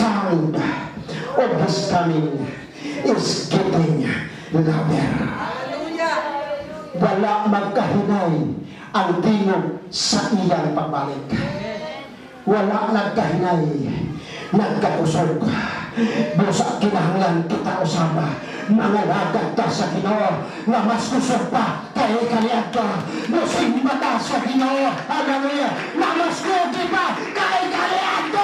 sound of His coming is getting louder. Wala magkahinay ang tingog sa iyang pagbalik. Wala nagkahinay, nagkakusog. Busa kinahanglan kita usama, mangalagad ka sa Ginoo, na mas kusog pa kay kaliad ka. Musing mata sa Ginoo, hallelujah, na mas kugi pa kay kaliad ka.